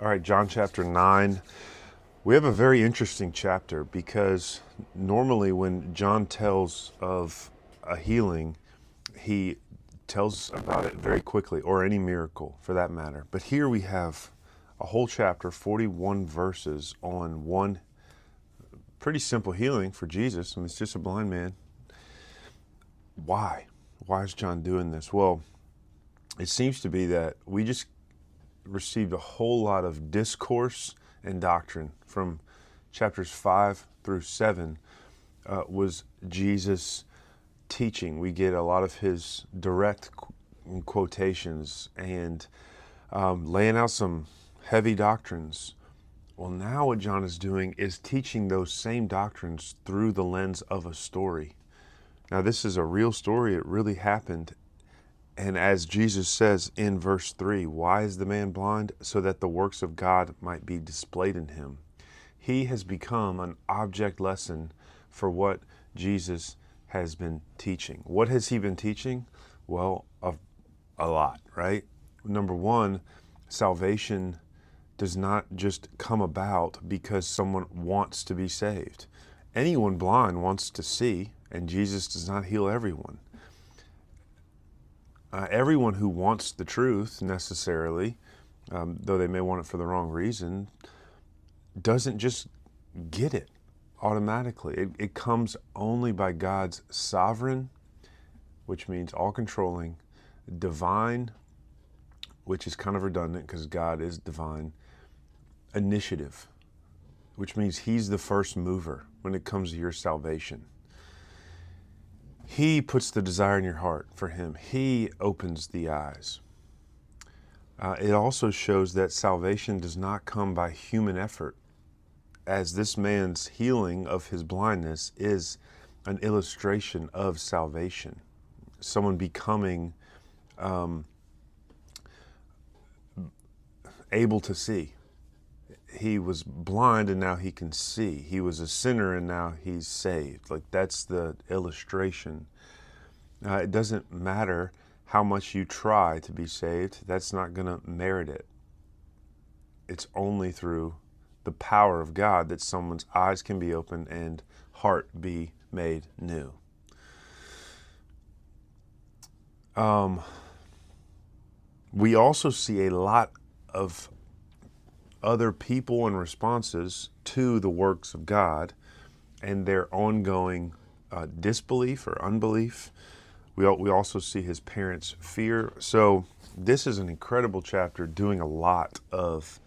All right, John chapter 9. We have a very interesting chapter because normally when John tells of a healing, he tells about it very quickly, or any miracle for that matter. But here we have a whole chapter, 41 verses on one pretty simple healing for Jesus. I mean, it's just a blind man. Why? Why is John doing this? Well, it seems to be that we just received a whole lot of discourse and doctrine from chapters 5 through 7 was Jesus teaching. We get a lot of his direct quotations and laying out some heavy doctrines. Well, now what John is doing is teaching those same doctrines through the lens of a story. Now, this is a real story. It really happened. And as Jesus says in verse 3, why is the man blind? So that the works of God might be displayed in him. He has become an object lesson for what Jesus has been teaching. What has he been teaching? Well, a lot, right? Number one, salvation does not just come about because someone wants to be saved. Anyone blind wants to see, and Jesus does not heal everyone. Everyone who wants the truth necessarily, though they may want it for the wrong reason, doesn't just get it automatically. It comes only by God's sovereign, which means all-controlling, divine, which is kind of redundant because God is divine, initiative, which means he's the first mover when it comes to your salvation. He puts the desire in your heart for him. He opens the eyes. It also shows that salvation does not come by human effort, as this man's healing of his blindness is an illustration of salvation. Someone becoming able to see. He was blind and now he can see. He was a sinner and now he's saved. Like, that's the illustration. It doesn't matter how much you try to be saved. That's not going to merit it. It's only through the power of God that someone's eyes can be opened and heart be made new. We also see a lot of other people and responses to the works of God and their ongoing disbelief or unbelief. We also see his parents' fear. So this is an incredible chapter doing a lot of,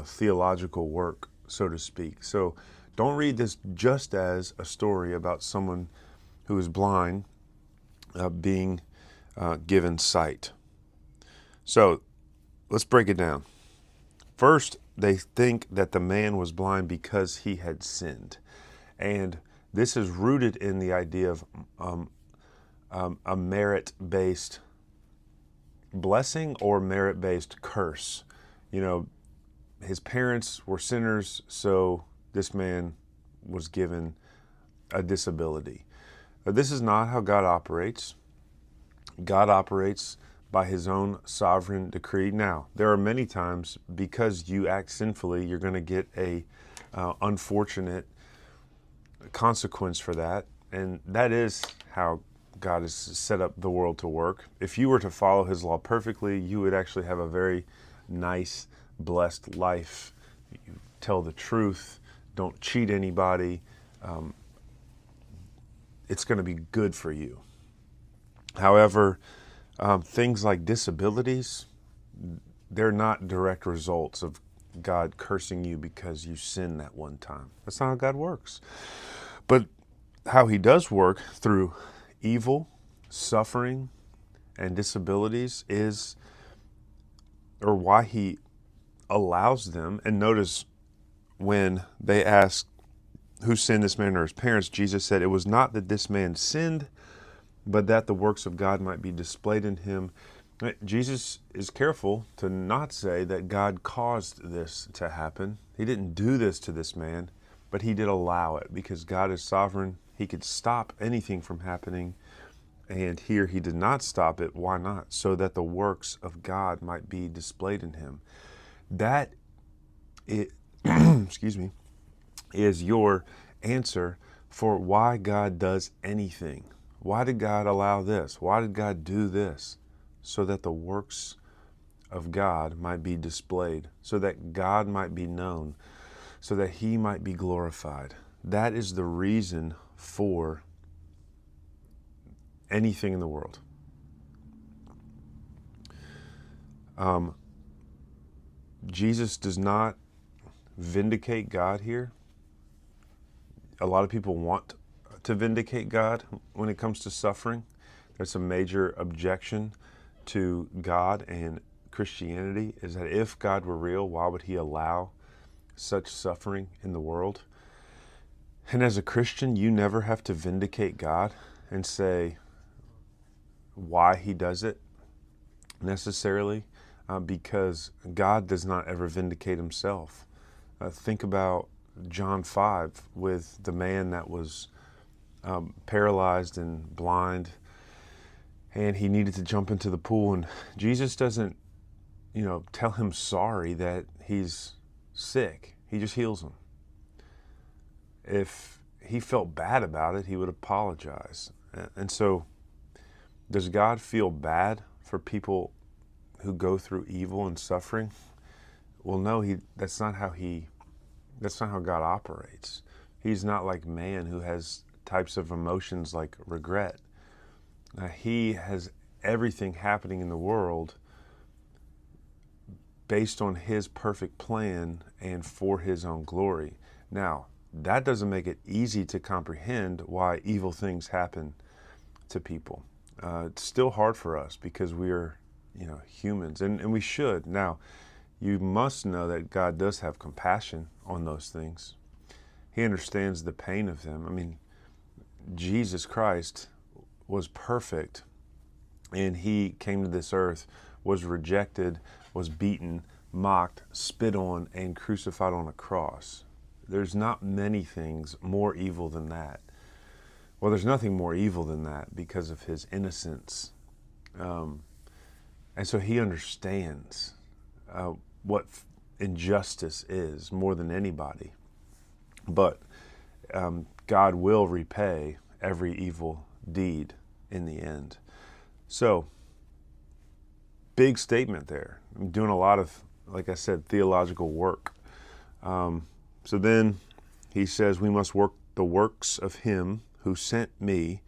theological work, so to speak. So don't read this just as a story about someone who is blind being given sight. So let's break it down. First, they think that the man was blind because he had sinned. And this is rooted in the idea of a merit-based blessing or merit-based curse. His parents were sinners, so this man was given a disability. This is not how God operates. God operates by his own sovereign decree. Now, there are many times because you act sinfully, you're going to get a unfortunate consequence for that, and that is how God has set up the world to work. If you were to follow his law perfectly, you would actually have a very nice, blessed life. You tell the truth, don't cheat anybody. It's going to be good for you. However, things like disabilities, they're not direct results of God cursing you because you sinned that one time. That's not how God works. But how he does work through evil, suffering, and disabilities or why he allows them. And notice when they ask, who sinned, this man or his parents? Jesus said, it was not that this man sinned, but that the works of God might be displayed in him. Jesus is careful to not say that God caused this to happen. He didn't do this to this man, but he did allow it because God is sovereign. He could stop anything from happening. And here he did not stop it. Why not? So that the works of God might be displayed in him. That it, excuse me, is your answer for why God does anything. Why did God allow this? Why did God do this? So that the works of God might be displayed, so that God might be known, so that He might be glorified. That is the reason for anything in the world. Jesus does not vindicate God here. A lot of people want to vindicate God when it comes to suffering. That's a major objection to God and Christianity, is that if God were real, why would He allow such suffering in the world? And as a Christian, you never have to vindicate God and say why He does it necessarily, because God does not ever vindicate Himself. Think about John 5 with the man that was paralyzed and blind, and he needed to jump into the pool, and Jesus doesn't, tell him sorry that he's sick. He just heals him. If he felt bad about it, he would apologize. And so, does God feel bad for people who go through evil and suffering? Well, no, that's not how God operates. He's not like man who has types of emotions like regret. He has everything happening in the world based on His perfect plan and for His own glory. Now, that doesn't make it easy to comprehend why evil things happen to people. It's still hard for us because we are, humans, and we should. Now, you must know that God does have compassion on those things. He understands the pain of them. I mean, Jesus Christ was perfect, and He came to this earth, was rejected, was beaten, mocked, spit on, and crucified on a cross. There's not many things more evil than that. Well, there's nothing more evil than that because of His innocence. And so He understands what injustice is more than anybody. But God will repay every evil deed in the end. So, big statement there. I'm doing a lot of, like I said, theological work. So then he says, we must work the works of Him who sent me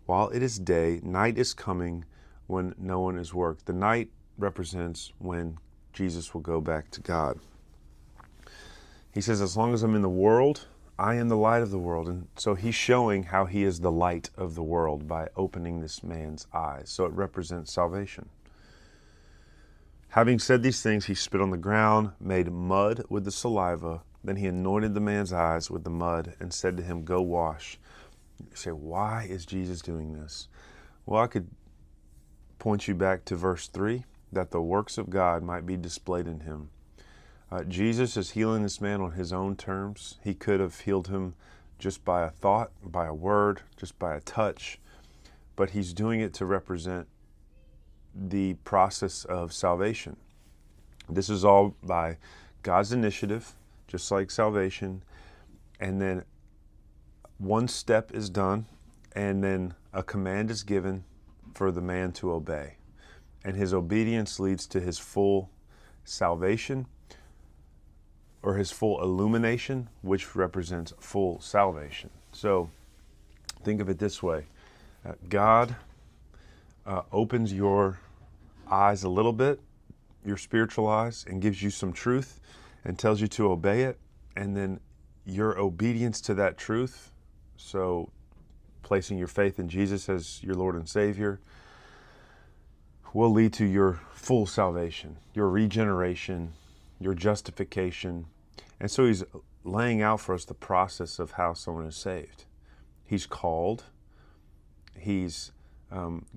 while it is day. Night is coming when no one is worked. The night represents when Jesus will go back to God. He says, as long as I'm in the world, I am the light of the world. And so He's showing how He is the light of the world by opening this man's eyes. So it represents salvation. Having said these things, He spit on the ground, made mud with the saliva. Then He anointed the man's eyes with the mud and said to him, go wash. You say, why is Jesus doing this? Well, I could point you back to verse 3, that the works of God might be displayed in him. Jesus is healing this man on His own terms. He could have healed him just by a thought, by a word, just by a touch, but He's doing it to represent the process of salvation. This is all by God's initiative, just like salvation, and then one step is done, and then a command is given for the man to obey. And his obedience leads to his full salvation, or his full illumination, which represents full salvation. So think of it this way. God opens your eyes a little bit, your spiritual eyes, and gives you some truth and tells you to obey it. And then your obedience to that truth, so placing your faith in Jesus as your Lord and Savior, will lead to your full salvation, your regeneration, your justification. And so He's laying out for us the process of how someone is saved. He's called. He's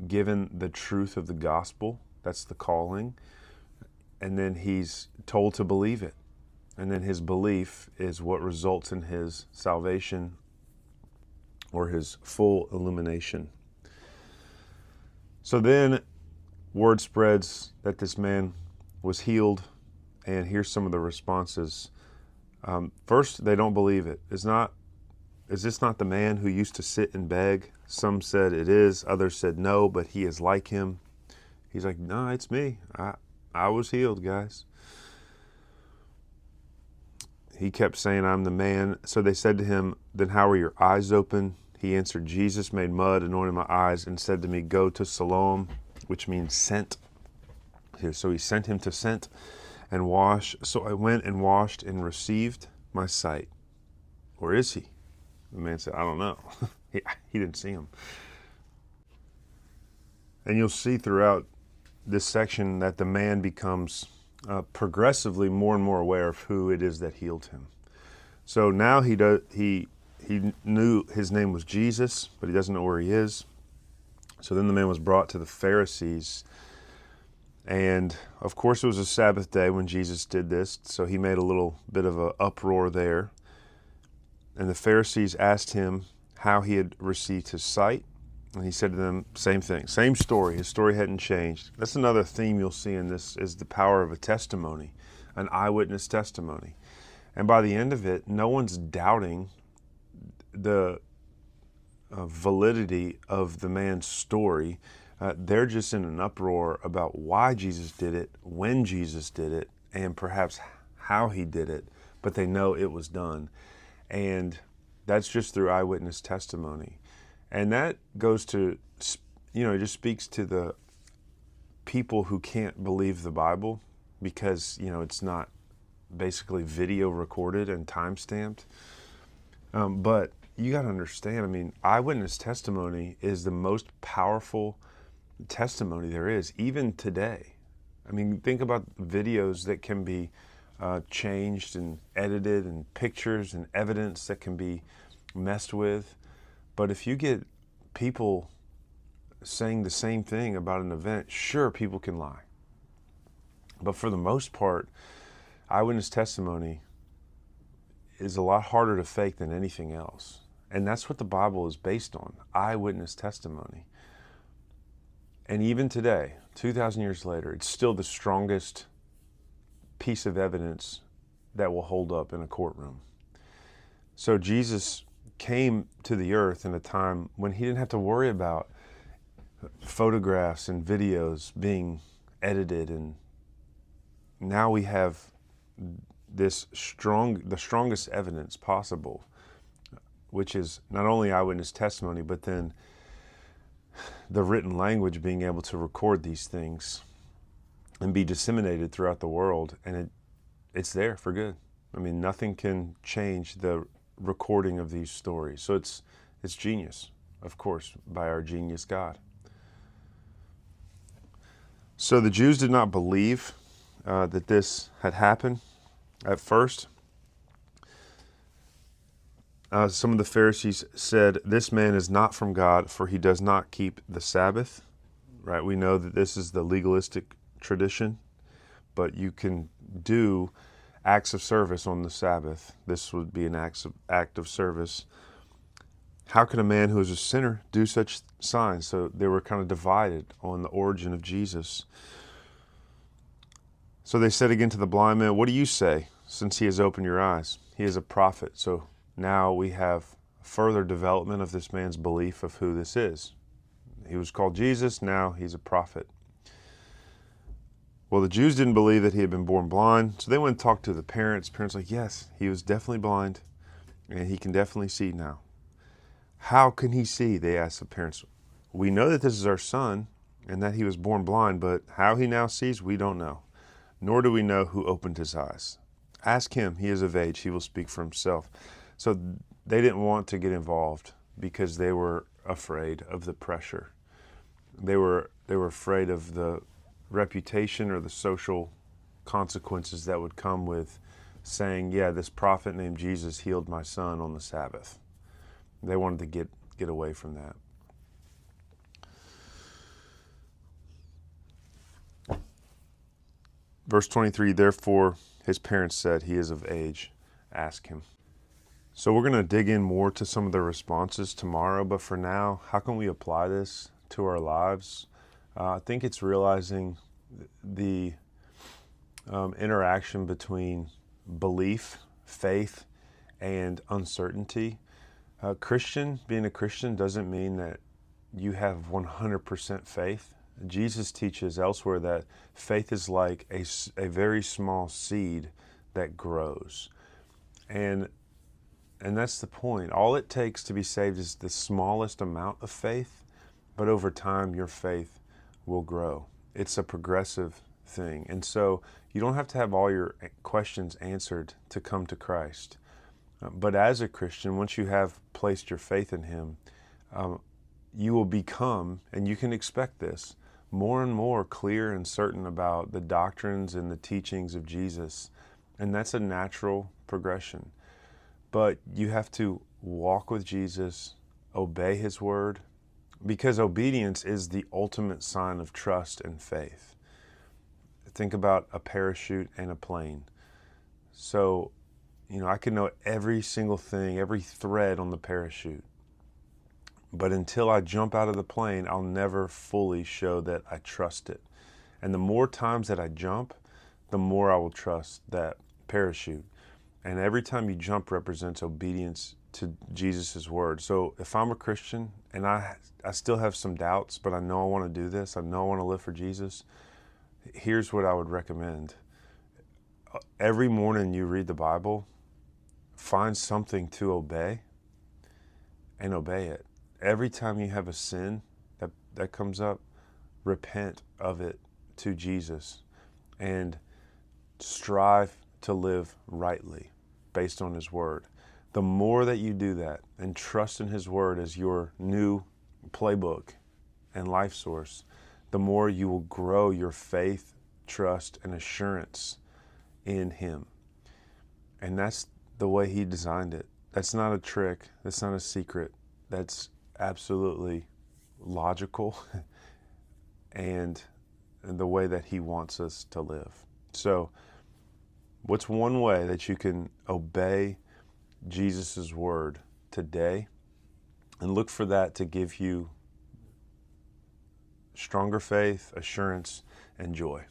given the truth of the gospel. That's the calling. And then He's told to believe it. And then his belief is what results in his salvation or his full illumination. So then word spreads that this man was healed, and here's some of the responses First, they don't believe it. Is this not the man who used to sit and beg? Some said it is. Others said no, but he is like him. He's like, no, it's me. I was healed, guys. He kept saying, I'm the man. So they said to him, then how are your eyes open? He answered, Jesus made mud, anointed my eyes, and said to me, go to Siloam, which means sent. So he sent him to sent and wash. So I went and washed and received my sight. Where is he? The man said, I don't know. he didn't see him. And you'll see throughout this section that the man becomes progressively more and more aware of who it is that healed him. So now he knew his name was Jesus, but he doesn't know where he is. So then the man was brought to the Pharisees. And of course it was a Sabbath day when Jesus did this, so he made a little bit of an uproar there. And the Pharisees asked him how he had received his sight. And he said to them, same thing, same story. His story hadn't changed. That's another theme you'll see in this, is the power of a testimony, an eyewitness testimony. And by the end of it, no one's doubting the validity of the man's story. They're just in an uproar about why Jesus did it, when Jesus did it, and perhaps how he did it, but they know it was done. And that's just through eyewitness testimony. And that goes to, it just speaks to the people who can't believe the Bible because, it's not basically video recorded and time-stamped. But you got to understand, eyewitness testimony is the most powerful testimony there is, even today. Think about videos that can be changed and edited, and pictures and evidence that can be messed with. But if you get people saying the same thing about an event, sure, people can lie. But for the most part, eyewitness testimony is a lot harder to fake than anything else. And that's what the Bible is based on, eyewitness testimony. And even today, 2,000 years later, it's still the strongest piece of evidence that will hold up in a courtroom. So Jesus came to the earth in a time when he didn't have to worry about photographs and videos being edited, and now we have the strongest evidence possible, which is not only eyewitness testimony, but then the written language being able to record these things and be disseminated throughout the world, and it's there for good. Nothing can change the recording of these stories. So it's genius, of course, by our genius God. So the Jews did not believe that this had happened at first. Some of the Pharisees said, this man is not from God, for he does not keep the Sabbath. Right? We know that this is the legalistic tradition, but you can do acts of service on the Sabbath. This would be an act of service. How can a man who is a sinner do such signs? So they were kind of divided on the origin of Jesus. So they said again to the blind man, what do you say, since he has opened your eyes? He is a prophet. So now we have further development of this man's belief of who this is. He was called Jesus, now he's a prophet. Well, the Jews didn't believe that he had been born blind, so they went and talked to the parents. Parents like, yes, he was definitely blind, and he can definitely see now. How can he see? They asked the parents. We know that this is our son, and that he was born blind, but how he now sees, we don't know. Nor do we know who opened his eyes. Ask him, he is of age, he will speak for himself. So they didn't want to get involved because they were afraid of the pressure. They were afraid of the reputation or the social consequences that would come with saying, yeah, this prophet named Jesus healed my son on the Sabbath. They wanted to get away from that. Verse 23, therefore his parents said, he is of age, ask him. So we're going to dig in more to some of the responses tomorrow, but for now, how can we apply this to our lives? I think it's realizing the interaction between belief, faith and uncertainty. Being a Christian doesn't mean that you have 100% faith. Jesus teaches elsewhere that faith is like a very small seed that grows. And that's the point. All it takes to be saved is the smallest amount of faith, but over time your faith will grow. It's a progressive thing. And so you don't have to have all your questions answered to come to Christ. But as a Christian, once you have placed your faith in Him, you will become, and you can expect this, more and more clear and certain about the doctrines and the teachings of Jesus. And that's a natural progression. But you have to walk with Jesus, obey His word, because obedience is the ultimate sign of trust and faith. Think about a parachute and a plane. So, I can know every single thing, every thread on the parachute. But until I jump out of the plane, I'll never fully show that I trust it. And the more times that I jump, the more I will trust that parachute. And every time you jump represents obedience to Jesus' word. So if I'm a Christian and I still have some doubts, but I know I want to do this, I know I want to live for Jesus, here's what I would recommend. Every morning you read the Bible, find something to obey and obey it. Every time you have a sin that comes up, repent of it to Jesus and strive to live rightly based on His word. The more that you do that and trust in His word as your new playbook and life source, the more you will grow your faith, trust, and assurance in Him. And that's the way He designed it. That's not a trick. That's not a secret. That's absolutely logical and the way that He wants us to live. So, what's one way that you can obey Jesus' word today and look for that to give you stronger faith, assurance, and joy?